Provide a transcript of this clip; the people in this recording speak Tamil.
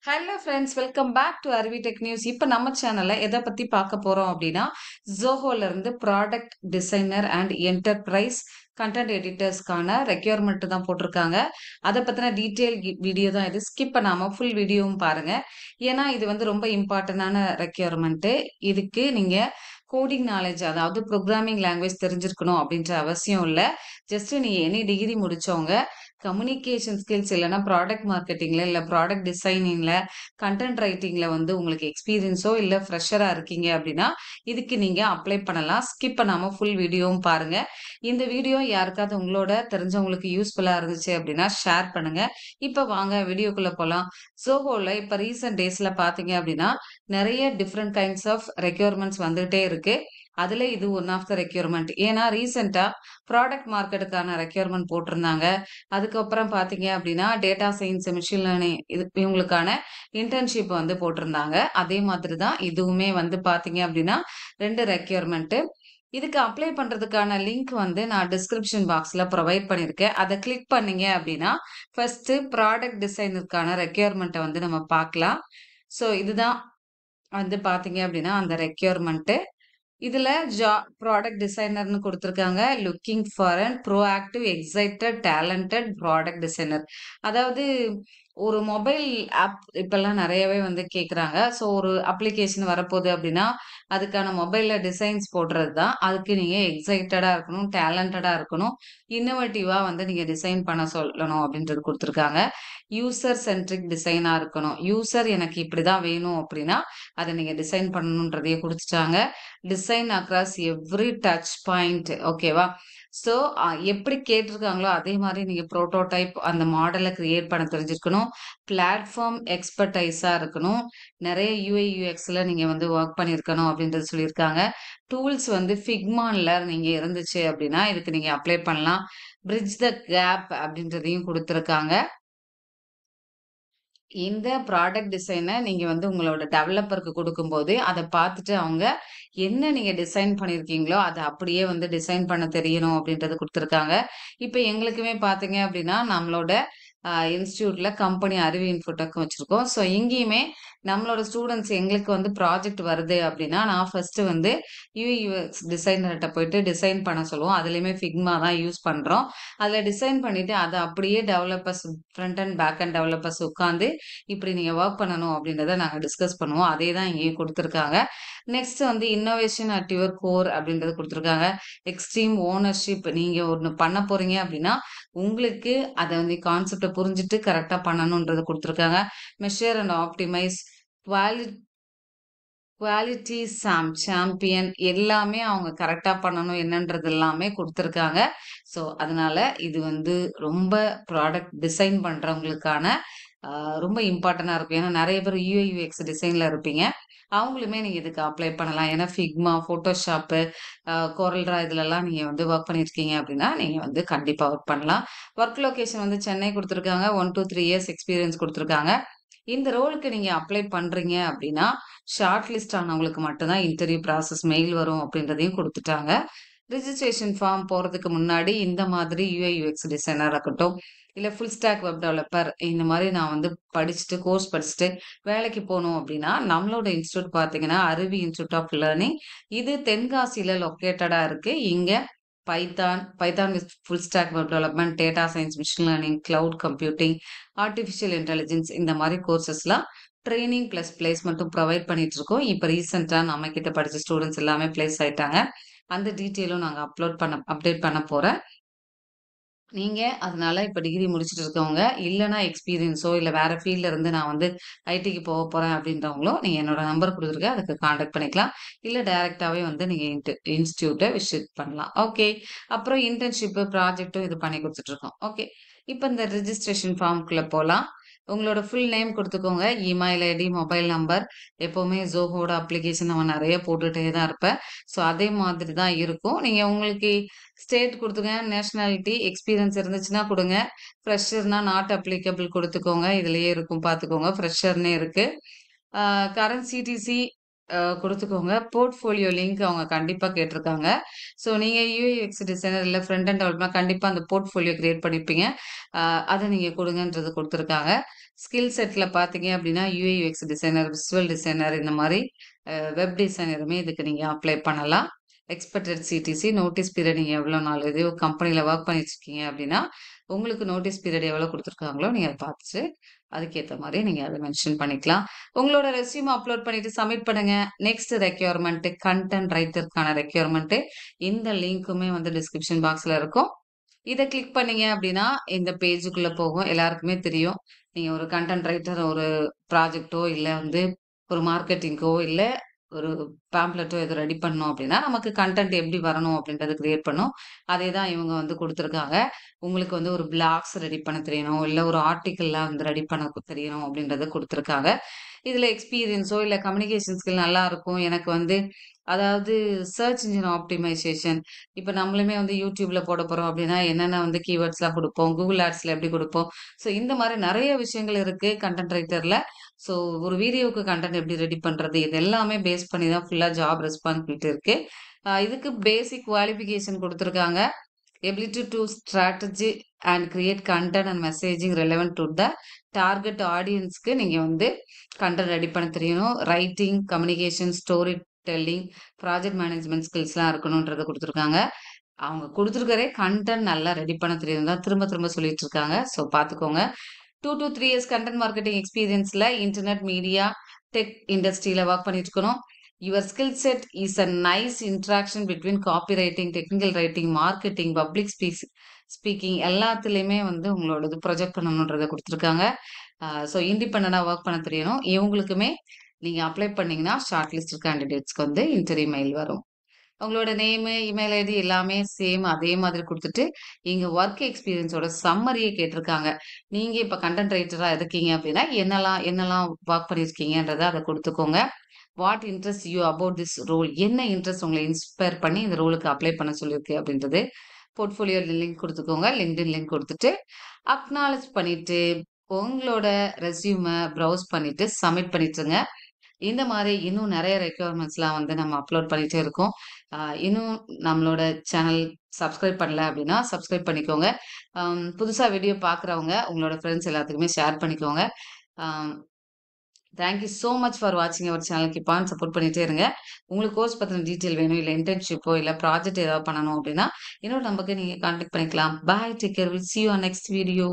Hello friends, welcome back to Aruvi tech news. இப்போ நம்ம சேனல்ல எதை பத்தி பார்க்க போறோம் அப்படின்னா, ஜோஹோல இருந்து product designer and enterprise content எடிட்டர்ஸ்க்கான ரெக்யர்மெண்ட் தான் போட்டிருக்காங்க. அதை பத்தின டீட்டெயில் வீடியோ தான் இது. ஸ்கிப் பண்ணாம ஃபுல் வீடியோவும் பாருங்க. ஏன்னா இது வந்து ரொம்ப இம்பார்ட்டன்டான ரெக்யர்மெண்ட். இதுக்கு நீங்க கோடிங் நாலேஜ், அதாவது ப்ரோக்ராமிங் லாங்குவேஜ் தெரிஞ்சிருக்கணும் அப்படின்ற அவசியம் இல்லை. ஜஸ்ட் நீ எனி டிகிரி முடிச்சவங்க கம்யூனிகேஷன் ஸ்கில்ஸ் இல்லைன்னா ப்ராடக்ட் மார்க்கெட்டிங்ல இல்லை ப்ராடக்ட் டிசைனிங்ல கண்டென்ட் ரைட்டிங்ல வந்து உங்களுக்கு எக்ஸ்பீரியன்ஸோ இல்லை ஃப்ரெஷரா இருக்கீங்க அப்படின்னா இதுக்கு நீங்க அப்ளை பண்ணலாம். ஸ்கிப் பண்ணாம ஃபுல் வீடியோவும் பாருங்க. இந்த வீடியோ யாருக்காவது உங்களோட தெரிஞ்சவங்களுக்கு யூஸ்ஃபுல்லா இருந்துச்சு அப்படின்னா ஷேர் பண்ணுங்க. இப்ப வாங்க வீடியோக்குள்ள போலாம். ஜோஹோல இப்ப ரீசெண்ட் டேஸ்ல பாத்தீங்க அப்படின்னா நிறைய டிஃப்ரெண்ட் கைண்ட்ஸ் ஆஃப் ரெக்யர்மெண்ட்ஸ் வந்துகிட்டே இருக்கு. அதுல இது ஒன் ஆஃப் த ரெக்யர்மெண்ட். ஏன்னா ரீசெண்டா ப்ராடக்ட் மார்க்கெட்டுக்கான ரெக்யர்மெண்ட் போட்டிருந்தாங்க. அதுக்கப்புறம் பார்த்தீங்க அப்படின்னா, டேட்டா சயின்ஸ், மெஷின் லேர்னிங் இவங்களுக்கான இன்டர்ன்ஷிப் வந்து போட்டிருந்தாங்க. அதே மாதிரி தான் இதுவுமே வந்து பார்த்தீங்க அப்படின்னா 2 ரெக்யர்மென்ட். இதுக்கு அப்ளை பண்றதுக்கான லிங்க் வந்து நான் டிஸ்கிரிப்ஷன் பாக்ஸ்ல ப்ரொவைட் பண்ணியிருக்கேன். அத கிளிக் பண்ணீங்க அப்படின்னா, ஃபர்ஸ்ட் ப்ராடக்ட் டிசைனருக்கான ரெக்யர்மென்ட்ட வந்து நம்ம பார்க்கலாம். ஸோ இதுதான் வந்து பார்த்தீங்க அப்படின்னா அந்த ரெக்யர்மென்ட். இதுல ப்ராடக்ட் டிசைனர்னு குடுத்திருக்காங்க. Looking for an proactive, excited, talented product designer. அதாவது ஒரு மொபைல் ஆப் இப்பல்லாம் நெறையவே வந்து கேட்குறாங்க. ஸோ ஒரு அப்ளிகேஷன் வரப்போகுது அப்படின்னா, அதுக்கான மொபைல்ல டிசைன்ஸ் போடுறது தான். அதுக்கு நீங்க எக்ஸைட்டடா இருக்கணும், டேலண்டடா இருக்கணும், இன்னோவேட்டிவா வந்து நீங்க டிசைன் பண்ண சொல்லணும் அப்படின்றது குடுத்துருக்காங்க. யூசர் சென்ட்ரிக் டிசைனா இருக்கணும். யூசர் எனக்கு இப்படிதான் வேணும் அப்படின்னா, அத நீங்க டிசைன் பண்ணணுன்றதையும் குடுத்துட்டாங்க. Design across every touch point. ஓகேவா? ஸோ எப்படி கேட்டிருக்காங்களோ அதே மாரி நீங்க புரோட்டோடைப் அந்த மாடல கிரியேட் பண்ண தெரிஞ்சிருக்கணும். பிளாட்ஃபார்ம் எக்ஸ்பர்டைஸா இருக்கணும். நெறைய யுஐ, யுஎக்ஸ்ல நீங்க வந்து வொர்க் பண்ணியிருக்கணும் அப்படின்றது சொல்லியிருக்காங்க. டூல்ஸ் வந்து ஃபிக்மான்ல நீங்க இருந்துச்சு அப்படின்னா, இதுக்கு நீங்க அப்ளை பண்ணலாம். பிரிட்ஜ் த கேப் அப்படின்றதையும் குடுத்துருக்காங்க. இந்த ப்ராடக்ட் டிசைன நீங்க வந்து உங்களோட டெவலப்பருக்கு குடுக்கும்போது, அத பார்த்துட்டு அவங்க என்ன நீங்க டிசைன் பண்ணியிருக்கீங்களோ, அத அப்படியே வந்து டிசைன் பண்ண தெரியணும் அப்படின்றது குடுத்துருக்காங்க. இப்ப எங்களுக்குமே பார்த்தீங்க அப்படின்னா, நம்மளோட இன்ஸ்டிடியூட்ல கம்பெனி அருவி இன்ஃபோடெக் வச்சிருக்கோம். ஸோ இங்கேயுமே நம்மளோட ஸ்டூடண்ட்ஸ் எங்களுக்கு வந்து ப்ராஜெக்ட் வருது அப்படின்னா, நான் ஃபர்ஸ்ட்டு வந்து யுஐ, யுஎக்ஸ் டிசைனர்ட்ட போயிட்டு டிசைன் பண்ண சொல்லுவோம். அதுலயுமே ஃபிக்மா தான் யூஸ் பண்றோம். அதுல டிசைன் பண்ணிட்டு அத அப்படியே developers, front and back and developers உட்காந்து இப்படி நீங்க வொர்க் பண்ணணும் அப்படின்றத நாங்க டிஸ்கஸ் பண்ணுவோம். அதே தான் இங்கேயும் குடுத்துருக்காங்க. நெக்ஸ்ட் வந்து இன்னோவேஷன் அட் யுவர் கோர் அப்படின்றது குடுத்துருக்காங்க. எக்ஸ்ட்ரீம் ஓனர்ஷிப், நீங்க ஒண்ணு பண்ண போறீங்க அப்படின்னா, உங்களுக்கு அத வந்து கான்செப்ட்ட புரிஞ்சுட்டு கரெக்ட்டா பண்ணணும்ன்றத குடுத்துருக்காங்க. மெஷர் அண்ட் ஆப்டிமைஸ், குவாலி குவாலிட்டி சாம்பியன் எல்லாமே அவங்க கரெக்ட்டா பண்ணணும் என்னன்றது எல்லாமே குடுத்துருக்காங்க. ஸோ, அதனால இது வந்து ரொம்ப ப்ராடக்ட் டிசைன் பண்றவங்களுக்கான அ ரொம்ப இம்பார்ட்டன்ட்டா இருக்கும். ஏன்னா நெறைய பேர் யுஐ, யுஎக்ஸ் டிசைன்ல இருப்பீங்க. அவங்களுமே நீங்க இதுக்கு அப்ளை பண்ணலாம். ஏன்னா Figma, Photoshop, Corel Draw இதுலலாம் நீங்க வந்து வொர்க் பண்ணியிருக்கீங்க அப்படின்னா, நீங்க வந்து கண்டிப்பா வொர்க் பண்ணலாம். வொர்க் லொகேஷன் வந்து சென்னை குடுத்துருக்காங்க. 1 to 3 இயர்ஸ் எக்ஸ்பீரியன்ஸ் குடுத்துருக்காங்க. இந்த ரோலுக்கு நீங்க அப்ளை பண்றீங்க அப்படின்னா, ஷார்ட் லிஸ்ட் ஆனவங்களுக்கு மட்டும் தான் இன்டர்வியூ ப்ராசஸ் மெயில் வரும் அப்படின்றதையும் குடுத்துட்டாங்க. ரிஜிஸ்ட்ரேஷன் ஃபார்ம் போறதுக்கு முன்னாடி இந்த மாதிரி யுஐ, யுஎக்ஸ் டிசைனரா இருக்கட்டும், இல்ல ஃபுல் ஸ்டாக் வெப் டெவலப்பர் இந்த மாரி நான் வந்து படிச்சுட்டு, கோர்ஸ் படிச்சுட்டு வேலைக்கு போணும் அப்படின்னா, நம்மளோட இன்ஸ்டிடியூட் பார்த்தீங்கன்னா, அருவி இன்ஸ்டிடியூட் ஆஃப் லேர்னிங். இது தென்காசியில லொக்கேட்டடா இருக்கு. இங்க Python with full stack web development, data science, machine learning, cloud computing, artificial intelligence இந்த மாரி கோர்சஸ்லாம் ட்ரெய்னிங் பிளஸ் பிளேஸ்மென்ட்டும் ப்ரொவைட் பண்ணிட்டு இருக்கோம். இப்ப ரீசென்ட்டா நம்ம கிட்ட படிச்ச ஸ்டூடண்ட்ஸ் எல்லாமே பிளேஸ் ஆயிட்டாங்க. அந்த டீட்டெயிலும் நாங்க அப்டேட் பண்ண போறேன். நீங்க அதனால இப்ப டிகிரி முடிச்சுட்டு இருக்கவங்க, இல்லன்னா எக்ஸ்பீரியன்ஸோ இல்ல வேற ஃபீல்ட்ல இருந்து நான் வந்து ஐடிக்கு போறேன் அப்படின்றவங்களோ, நீங்க என்னோட நம்பர் குடுத்துருக்கேன். அதுக்கு கான்டாக்ட் பண்ணிக்கலாம். இல்ல டைரக்ட்டாவே வந்து நீங்க இன்ஸ்டிடியூட்ட விசிட் பண்ணலாம். ஓகே. அப்புறம் இன்டர்ன்ஷிப், ப்ராஜெக்ட்டும் இது பண்ணி குடுத்துட்டு இருக்கோம். ஓகே. இப்ப இந்த ரிஜிஸ்ட்ரேஷன் ஃபார்ம்க்குள்ள போலாம். உங்களோட ஃபுல் நேம் குடுத்துக்கோங்க. Email ID, mobile number. எப்பவுமே Zohoட அப்ளிகேஷன் நம்ம நெறைய போட்டுட்டே தான் இருப்பேன். ஸோ அதே மாதிரி தான் இருக்கும். நீங்க உங்களுக்கு ஸ்டேட் குடுத்துங்க. நேஷனாலிட்டி, எக்ஸ்பீரியன்ஸ் இருந்துச்சுன்னா குடுங்க. ஃப்ரெஷர்னா நாட் அப்ளிகபிள் குடுத்துக்கோங்க. இதுலயே இருக்கும் பாத்துக்கோங்க. ஃப்ரெஷர்னே இருக்கு. கரண்ட் சிடிசி குடுத்துக்கோங்க. போர்ட்ஃபோலியோ லிங்க் அவங்க கண்டிப்பா கேட்டிருக்காங்க. ஸோ நீங்க யுஐ/யுஎக்ஸ் டிசைனர் இல்ல ஃப்ரண்ட் அண்ட் டெவலப்மென்ட் கண்டிப்பா அந்த போர்ட்ஃபோலியோ கிரியேட் பண்ணியிருப்பீங்க. அ அத நீங்க குடுங்கன்றது குடுத்துருக்காங்க. ஸ்கில் செட்ல பார்த்தீங்க அப்டின்னா, யுஐ/யுஎக்ஸ் டிசைனர், விசுவல் டிசைனர் இந்த மாரி வெப் டிசைனருமே இதுக்கு நீங்க அப்ளை பண்ணலாம். எக்ஸ்பெக்டட் சிடிசி, நோட்டீஸ் பீரியட் நீங்க எவ்வளோ நாள் இதே ஒரு கம்பெனில வொர்க் பண்ணிட்டு இருக்கீங்க அப்டின்னா, உங்களுக்கு நோட்டீஸ் பீரியட் எவ்வளோ குடுத்துருக்காங்களோ நீங்க அத பார்த்துட்டு, அதுக்கேத்த மாரி நீங்க அத மென்ஷன் பண்ணிக்கலாம். உங்களோட ரெஸ்யூம் அப்லோட் பண்ணிட்டு சப்மிட் பண்ணுங்க. நெக்ஸ்ட் ரெக்யர்மென்ட் கன்டென்ட் ரைட்டருக்கான ரெக்யர்மென்ட் இந்த லிங்க்குமே வந்து டிஸ்கிரிப்ஷன் பாக்ஸ்ல இருக்கும். இத கிளிக் பண்ணீங்க அப்டின்னா, இந்த பேஜுக்குள்ள போகும். எல்லாருக்குமே தெரியும். நீங்க ஒரு கன்டென்ட் ரைட்டர் ஒரு ப்ராஜெக்ட்டோ, இல்ல வந்து ஒரு மார்க்கெட்டிங்க்கோ, இல்ல ஒரு பேம்ப்ளெட்டோ எதோ ரெடி பண்ணோம் அப்டின்னா, நமக்கு கன்டென்ட் எப்டி வரணும் அப்டின்றத கிரியேட் பண்ணும். அதே தான் இவங்க வந்து குடுத்துருக்காங்க. உங்களுக்கு வந்து ஒரு பிளாக்ஸ் ரெடி பண்ண தெரியணும், இல்ல ஒரு ஆர்டிக்கிள்லாம் வந்து ரெடி பண்ண தெரியணும் அப்டின்றத குடுத்துருக்காங்க. இதுல எக்ஸ்பீரியன்ஸோ, இல்ல கம்யூனிகேஷன் ஸ்கில் நல்லா இருக்கும். எனக்கு வந்து அதாவது சர்ச் இன்ஜின் ஆப்டிமைசேஷன் இப்ப நம்மளுமே வந்து YouTubeல போட போறோம் அப்டின்னா, என்னென்ன வந்து கீவேர்ட்ஸ்லாம் குடுப்போம், Google Adsல எப்படி குடுப்போம். ஸோ இந்த மாரி நெறைய விஷயங்கள் இருக்கு கன்டென்ட் ரைட்டர்ல. ஸோ ஒரு வீடியோவுக்கு கன்டென்ட் எப்படி ரெடி பண்றது, இது எல்லாமே பேஸ் பண்ணி தான் ஃபுல்லா ஜாப் ரெஸ்பான்சிபிலிட்டி இருக்கு. இதுக்கு பேசிக் குவாலிஃபிகேஷன் குடுத்துருக்காங்க. Ability to strategy and create content and messaging relevant to the target ஆடியன்ஸ்க்கு நீங்க வந்து கன்டென்ட் ரெடி பண்ண தெரியணும். Writing, communication, storytelling, project management ஸ்கில்ஸ்லாம் இருக்கணுன்றத குடுத்துருக்காங்க. அவங்க குடுத்துருக்கறே கன்டென்ட் நல்லா ரெடி பண்ண தெரியும் தான் திரும்ப திரும்ப சொல்லிட்டு இருக்காங்க. ஸோ பார்த்துக்கோங்க. 2 to 3 இயர்ஸ் கன்டென்ட் மார்க்கெட்டிங் எக்ஸ்பீரியன்ஸ்ல இன்டர்நெட், மீடியா, டெக் இண்டஸ்ட்ரியில வொர்க் பண்ணிட்டு இருக்கணும். Your skill set is a nice interaction between copywriting, technical writing, marketing, public speaking எல்லாத்துலயுமே வந்து உங்களோடது ப்ரொஜெக்ட் பண்ணணுன்றத குடுத்துருக்காங்க. ஸோ இண்டிபெண்டன்ட்டா வொர்க் பண்ண தெரியணும். இவங்களுக்குமே நீங்க அப்ளை பண்ணீங்கன்னா, ஷார்ட் லிஸ்டட் கேண்டிடேட்ஸ்க்கு வந்து இன்டர்வியூ மெயில் வரும். உங்களோட நேமு, இமெயில் ஐடி எல்லாமே சேம் அதே மாதிரி குடுத்துட்டு, இங்க வொர்க் எக்ஸ்பீரியன்ஸோட சம்மரிய கேட்டிருக்காங்க. நீங்க இப்ப கன்டென்ட் ரைட்டரா இருக்கீங்க அப்டின்னா, என்னலாம் என்னலாம் வொர்க் பண்ணியிருக்கீங்கன்றத அத குடுத்துக்கோங்க. What interest you about this role? என்ன இன்ட்ரெஸ்ட் உங்கள இன்ஸ்பயர் பண்ணி இந்த ரோலுக்கு அப்ளை பண்ண சொல்லியிருக்கு அப்டின்றது. போர்ட்ஃபோலியோ லிங்க் குடுத்துக்கோங்க. லிங்க்டின் லிங்க் குடுத்துட்டு, அக்னாலஜ் பண்ணிட்டு, உங்களோட ரெஸ்யூம ப்ரௌஸ் பண்ணிட்டு, சப்மிட் பண்ணிட்டுருங்க. இந்த மாரி இன்னும் நெறைய ரெக்யர்மெண்ட்ஸ்லாம் வந்து நம்ம அப்லோட் பண்ணிட்டே இருக்கோம். அ இன்னும் நம்மளோட சேனல் சப்ஸ்கிரைப் பண்ணல அப்டின்னா, சப்ஸ்கிரைப் பண்ணிக்கோங்க. புதுசா வீடியோ பார்க்குறவங்க, உங்களோட ஃப்ரெண்ட்ஸ் எல்லாத்துக்குமே ஷேர் பண்ணிக்கோங்க. Um thank you so much for வாட்சிங் our channel. Keep on support பண்ணிட்டே இருங்க. உங்களுக்கு கோர்ஸ் பத்தின டீட்டெயில் வேணும், இல்ல இன்டர்ன்ஷிப்போ, இல்ல ப்ராஜெக்ட் ஏதாவது பண்ணணும் அப்டின்னா, என்னோட நம்பருக்கு நீங்க கான்டாக்ட் பண்ணிக்கலாம். Bye, take care. Will see you on next video.